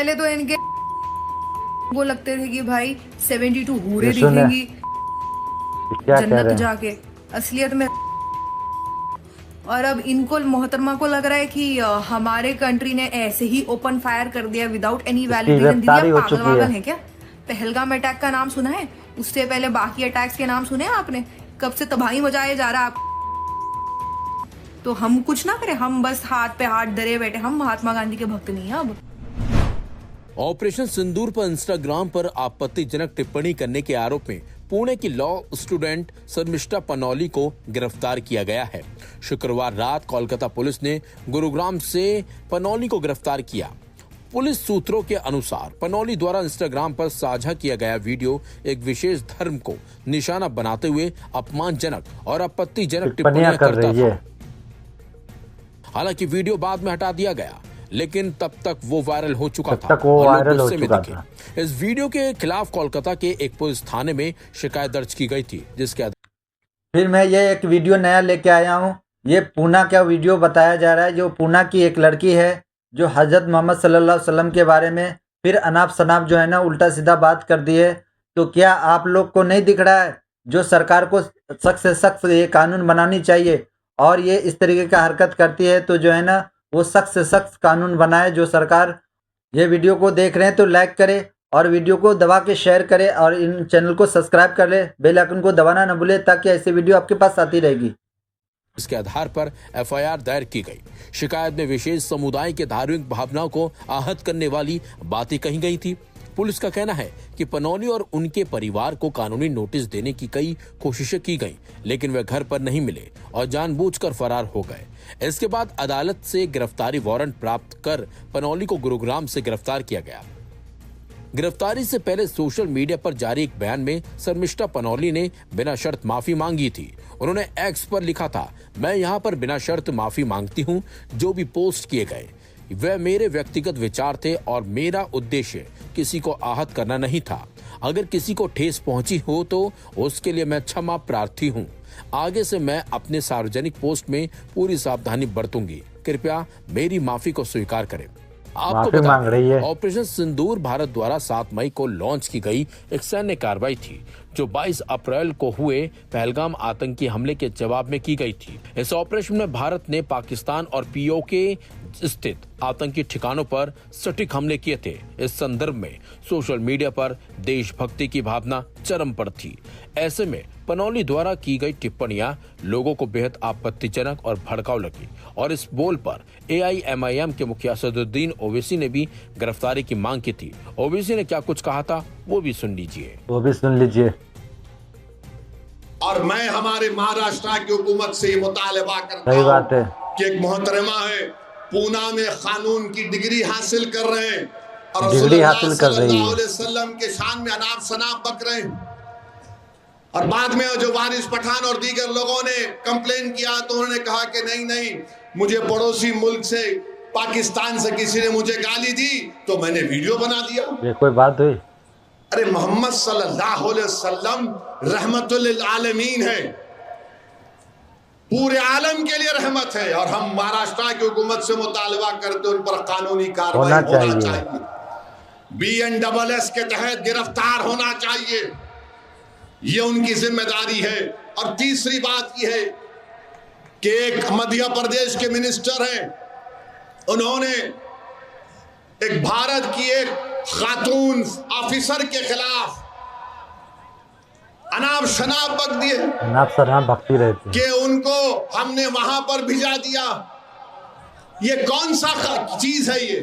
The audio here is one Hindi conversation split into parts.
पहले तो इनके वो लगते थे कि भाई 72 हूरे दिखेंगी क्या कह जन्नत रहे हैं? जाके असलियत में। और अब इनको मोहतरमा को लग रहा है कि हमारे कंट्री ने ऐसे ही ओपन फायर कर दिया विदाउट एनी इसकी वैलिड रीजन। दीदी गिरफ्तारी आप हो पागल चुकी वागल है। हैं क्या? पहलगाम अटैक का नाम सुना है? उससे पहले बाकी अटैक्स के नाम सुने हैं आपने? कब से तबाही मचाए जा रहा है आप। तो हम कुछ ना करें, हम बस हाथ पे हाथ धरे बैठे, हम महात्मा गांधी के भक्त नहीं है अब। ऑपरेशन सिंदूर पर इंस्टाग्राम पर आपत्तिजनक टिप्पणी करने के आरोप में पुणे की लॉ स्टूडेंट शर्मिष्ठा पनौली को गिरफ्तार किया गया है। शुक्रवार रात कोलकाता पुलिस ने गुरुग्राम से पनौली को गिरफ्तार किया। पुलिस सूत्रों के अनुसार पनौली द्वारा इंस्टाग्राम पर साझा किया गया वीडियो एक विशेष धर्म को निशाना बनाते हुए अपमानजनक और आपत्तिजनक टिप्पणियां करता था। हालांकि वीडियो बाद में हटा दिया गया, लेकिन तब तक वो वायरल हो चुका था और लोग गुस्से में दिखे। इस वीडियो के खिलाफ कोलकाता के एक पुलिस थाने में शिकायत दर्ज की गई थी, जिसके फिर मैं ये एक वीडियो नया लेके आया हूँ। ये पूना का वीडियो बताया जा रहा है। जो पूना की एक लड़की है जो हजरत मोहम्मद सल्लल्लाहु अलैहि वसल्लम के बारे में फिर अनाप शनाप जो है ना उल्टा सीधा बात कर दी है। तो क्या आप लोग को नहीं दिख रहा है जो सरकार को सख्त से सख्त ये कानून बनानी चाहिए और ये इस तरीके का हरकत करती है तो जो है ना वो सख्त से सख्त कानून बनाए। जो सरकार ये वीडियो को देख रहे हैं तो लाइक करे और वीडियो को दबा के शेयर करे और इन चैनल को सब्सक्राइब कर ले, बेल आइकन को दबाना न भूले ताकि ऐसी वीडियो आपके पास आती रहेगी। इसके आधार पर एफआईआर दायर की गई। शिकायत में विशेष समुदाय के धार्मिक भावनाओं को आहत करने वाली बातें कही गई थी। पुलिस का कहना है कि पनौली और उनके परिवार को कानूनी नोटिस देने की कई कोशिशें की गईं, लेकिन वे घर पर नहीं मिले और जानबूझकर फरार हो गए। इसके बाद अदालत से गिरफ्तारी वारंट प्राप्त कर पनौली को गुरुग्राम से गिरफ्तार किया गया। गिरफ्तारी से पहले सोशल मीडिया पर जारी एक बयान में शर्मिष्ठा पनौली ने बिना शर्त माफी मांगी थी। उन्होंने एक्स पर लिखा था, मैं यहाँ पर बिना शर्त माफी मांगती हूँ। जो भी पोस्ट किए गए वह मेरे व्यक्तिगत विचार थे और मेरा उद्देश्य किसी को आहत करना नहीं था। अगर किसी को ठेस पहुंची हो तो उसके लिए मैं क्षमा प्रार्थी हूँ। आगे से मैं अपने सार्वजनिक पोस्ट में पूरी सावधानी बरतूंगी। कृपया मेरी माफी को स्वीकार करें। आपको मांग रही है। ऑपरेशन सिंदूर भारत द्वारा 7 मई को लॉन्च की गई एक सैन्य कार्रवाई थी जो 22 अप्रैल को हुए पहलगाम आतंकी हमले के जवाब में की गई थी। इस ऑपरेशन में भारत ने पाकिस्तान और पीओके स्थित आतंकी ठिकानों पर सटीक हमले किए थे। इस संदर्भ में सोशल मीडिया पर देशभक्ति की भावना चरम पर थी। ऐसे में पनौली द्वारा की गई टिप्पणियां लोगों को बेहद आपत्तिजनक और भड़काऊ लगी और इस बोल पर AIMIM के मुखिया असदुद्दीन ओवैसी ने भी गिरफ्तारी की मांग की थी। ओवैसी ने क्या कुछ कहा था वो भी सुन लीजिए। और मैं हमारे महाराष्ट्र की हुकूमत से ये मुतालबा करता सही बात है कि एक मोहतरमा है पूना में कानून की डिग्री हासिल कर रहे हैं और डिग्री हासिल कर रही है, वसल्लम के शान में अनाप शनाप बक रहे हैं। और बाद में जो वारिस पठान और दीगर लोगों ने कंप्लेन किया तो उन्होंने कहा कि नहीं, मुझे पड़ोसी मुल्क से पाकिस्तान से किसी ने मुझे गाली दी तो मैंने वीडियो बना दिया। ये कोई बात हुई? अरे मोहम्मद सल्लल्लाहु अलैहि वसल्लम रहमतुल लिल आलमीन है, पूरे आलम के लिए रहमत है और हम महाराष्ट्र की हुकूमत से मुतालबा करते उन पर कानूनी कार्रवाई होना चाहिए। BNSS के तहत गिरफ्तार होना चाहिए, ये उनकी जिम्मेदारी है। और तीसरी बात यह है कि एक मध्य प्रदेश के मिनिस्टर हैं, उन्होंने एक भारत की एक खातून ऑफिसर के खिलाफ अनाप शनाप बक दिए, अनाप शनाप बकती रहती कि उनको हमने वहां पर भिजा दिया। ये कौन सा चीज है ये?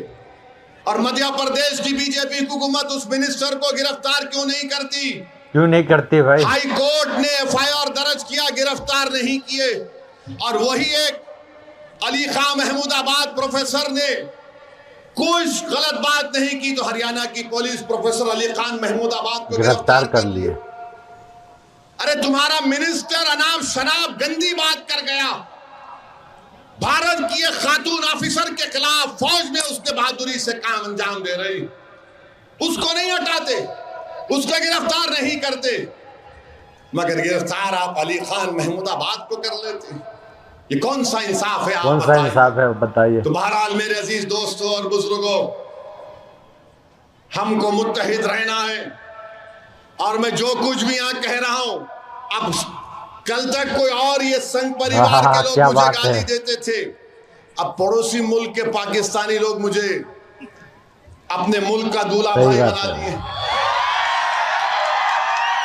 और मध्य प्रदेश की बीजेपी हुकूमत उस मिनिस्टर को गिरफ्तार क्यों नहीं करती? क्यों नहीं करती भाई? हाई कोर्ट ने FIR दर्ज किया, गिरफ्तार नहीं किए। और वही एक अली खां महमूदाबाद प्रोफेसर ने कुछ गलत बात नहीं की तो हरियाणा की पुलिस प्रोफेसर अली खान महमूदाबाद को गिरफ्तार कर लिए। अरे तुम्हारा मिनिस्टर अनाप शनाप गंदी बात कर गया, भारत की एक खातून ऑफिसर के खिलाफ फौज में उसके बहादुरी से काम अंजाम दे रही, उसको नहीं हटाते, उसको गिरफ्तार नहीं करते, मगर गिरफ्तार आप अली खान महमूदाबाद को कर लेते। ये कौन सा इंसाफ है? कौन सा इंसाफ है बताइए। तो बहरहाल मेरे अजीज दोस्तों और बुजुर्गों, हमको मुत्तहिद रहना है। और मैं जो कुछ भी यहां कह रहा हूं, अब कल तक कोई और ये संघ परिवार के लोग मुझे गाली देते थे, अब पड़ोसी मुल्क के पाकिस्तानी लोग मुझे अपने मुल्क का दूल्हा भाई बना दिए।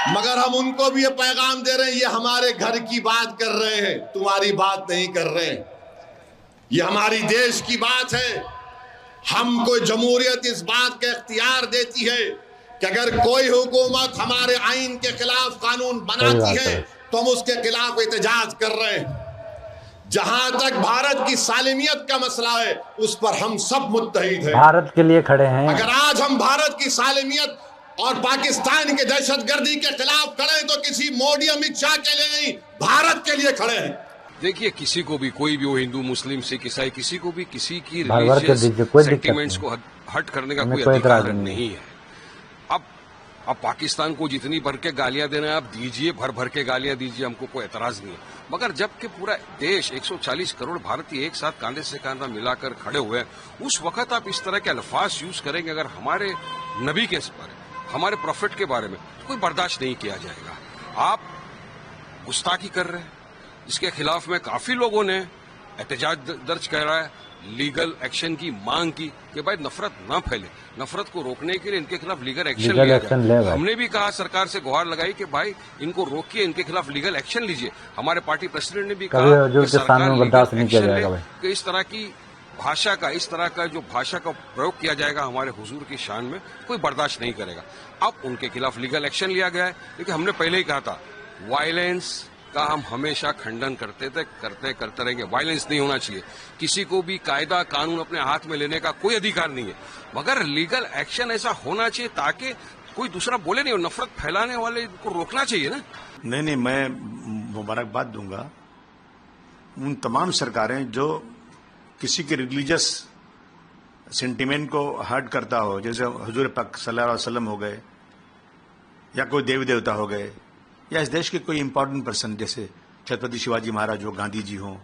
मगर हम उनको भी ये पैगाम दे रहे हैं, ये हमारे घर की बात कर रहे हैं, तुम्हारी बात नहीं कर रहे हैं। ये हमारी देश की बात है। हमको जमहूरियत इस बात का इख्तियार देती है कि अगर कोई हुकूमत हमारे आइन के खिलाफ कानून बनाती है तो हम उसके खिलाफ एहतजाज कर रहे हैं। जहां तक भारत की सालिमियत का मसला है, उस पर हम सब मुत्तहिद हैं, भारत के लिए खड़े हैं। अगर आज हम भारत की सालिमियत और पाकिस्तान के दहशतगर्दी के खिलाफ खड़े हैं तो किसी मोदी अमित शाह के लिए नहीं, भारत के लिए खड़े हैं। देखिए, किसी को भी, कोई भी हो, हिंदू मुस्लिम सिख ईसाई, किसी को भी किसी की रिलीजियस सेंटिमेंट्स को हट करने का कोई अधिकार नहीं है। अब पाकिस्तान को जितनी भर के गालियां देना है आप दीजिए, भर भर के गालियां दीजिए, हमको कोई एतराज नहीं है। मगर जबकि पूरा देश 140 करोड़ भारतीय एक साथ कांधे से कांधा मिलाकर खड़े हुए हैं, उस वक्त आप इस तरह के अल्फाज यूज करेंगे अगर हमारे नबी के बारे में, हमारे प्रॉफिट के बारे में, तो कोई बर्दाश्त नहीं किया जाएगा। आप गुस्ताखी कर रहे हैं, इसके खिलाफ में काफी लोगों ने एहतजाज दर्ज करा है, लीगल एक्शन की मांग की कि भाई नफरत ना फैले, नफरत को रोकने के लिए इनके खिलाफ लीगल एक्शन लिया जाए। हमने भी कहा, सरकार से गुहार लगाई कि भाई इनको रोकिए, इनके खिलाफ लीगल एक्शन लीजिए। हमारे पार्टी प्रेसिडेंट ने भी कहा कि सरकार लीगल एक्शन ले कि इस तरह की भाषा का, इस तरह का जो भाषा का प्रयोग किया जाएगा हमारे हुजूर की शान में, कोई बर्दाश्त नहीं करेगा। अब उनके खिलाफ लीगल एक्शन लिया गया है, लेकिन हमने पहले ही कहा था वायलेंस का हम हमेशा खंडन करते रहेंगे। वायलेंस नहीं होना चाहिए, किसी को भी कायदा कानून अपने हाथ में लेने का कोई अधिकार नहीं है, मगर लीगल एक्शन ऐसा होना चाहिए ताकि कोई दूसरा बोले नहीं, और नफरत फैलाने वाले को रोकना चाहिए ना। नहीं, मैं मुबारकबाद दूंगा उन तमाम सरकारें जो किसी के रिलीजियस सेंटिमेंट को हर्ट करता हो, जैसे हुजूर पाक सल्लल्लाहु अलैहि वसल्लम हो गए, या कोई देवी देवता हो गए, या इस देश के कोई इंपॉर्टेंट पर्सन जैसे छत्रपति शिवाजी महाराज हो, गांधी जी हों,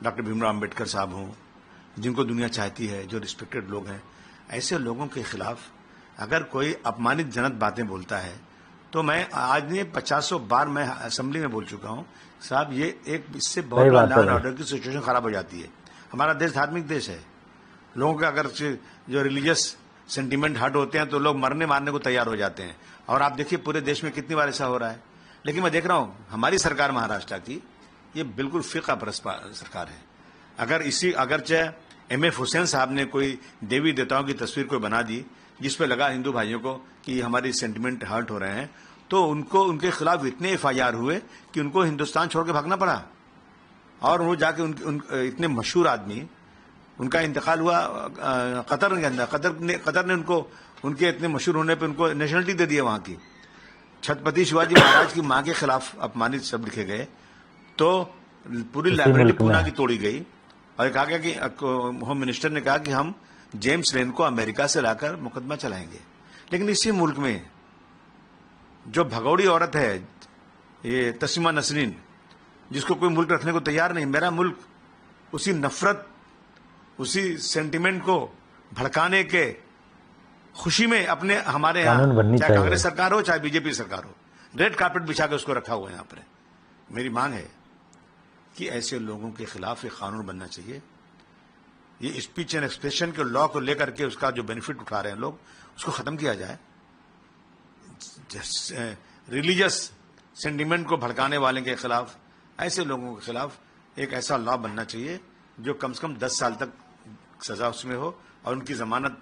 डॉक्टर भीमराव अम्बेडकर साहब हों, जिनको दुनिया चाहती है, जो रिस्पेक्टेड लोग हैं, ऐसे लोगों के खिलाफ अगर कोई अपमानित जनक बातें बोलता है तो मैं आज नहीं 50 बार मैं असेंबली में बोल चुका हूं साहब, ये एक इससे बहुत लॉ एंड ऑर्डर की सिचुएशन खराब हो जाती है। हमारा देश धार्मिक देश है, लोगों का अगर जो रिलीजियस सेंटिमेंट हर्ट होते हैं तो लोग मरने मारने को तैयार हो जाते हैं। और आप देखिए पूरे देश में कितनी बार ऐसा हो रहा है। लेकिन मैं देख रहा हूं हमारी सरकार महाराष्ट्र की, ये बिल्कुल फिक़ा परस्त सरकार है। अगर चाहे MF हुसैन साहब ने कोई देवी देवताओं की तस्वीर कोई बना दी जिसपे लगा हिंदू भाइयों को कि हमारी सेंटिमेंट हर्ट हो रहे हैं, तो उनके खिलाफ इतने FIR हुए कि उनको हिंदुस्तान छोड़ के भागना पड़ा। और वो जाके इतने मशहूर आदमी, उनका इंतकाल हुआ कतर के अंदर, कतर ने उनको, उनके इतने मशहूर होने पे उनको नेशनलिटी दे दिया वहां की। छत्रपति शिवाजी महाराज की मां के खिलाफ अपमानित शब्द लिखे गए तो पूरी लाइब्रेरी पूना की तोड़ी गई, और कहा गया कि होम मिनिस्टर ने कहा कि हम जेम्स लेन को अमेरिका से लाकर मुकदमा चलाएंगे। लेकिन इसी मुल्क में जो भगौड़ी औरत है, ये तस्लीमा नसरीन, जिसको कोई मुल्क रखने को तैयार नहीं, मेरा मुल्क उसी नफरत, उसी सेंटिमेंट को भड़काने के खुशी में अपने हमारे यहाँ, चाहे कांग्रेस सरकार हो चाहे बीजेपी सरकार हो, रेड कार्पेट बिछा के उसको रखा हुआ है यहाँ पर। मेरी मांग है कि ऐसे लोगों के खिलाफ एक कानून बनना चाहिए। ये स्पीच एंड एक्सप्रेशन के लॉ को लेकर के उसका जो बेनिफिट उठा रहे हैं लोग, उसको खत्म किया जाए। रिलीजियस सेंटिमेंट को भड़काने वाले के खिलाफ, ऐसे लोगों के खिलाफ एक ऐसा लॉ बनना चाहिए जो कम से कम 10 साल तक सजा उसमें हो और उनकी जमानत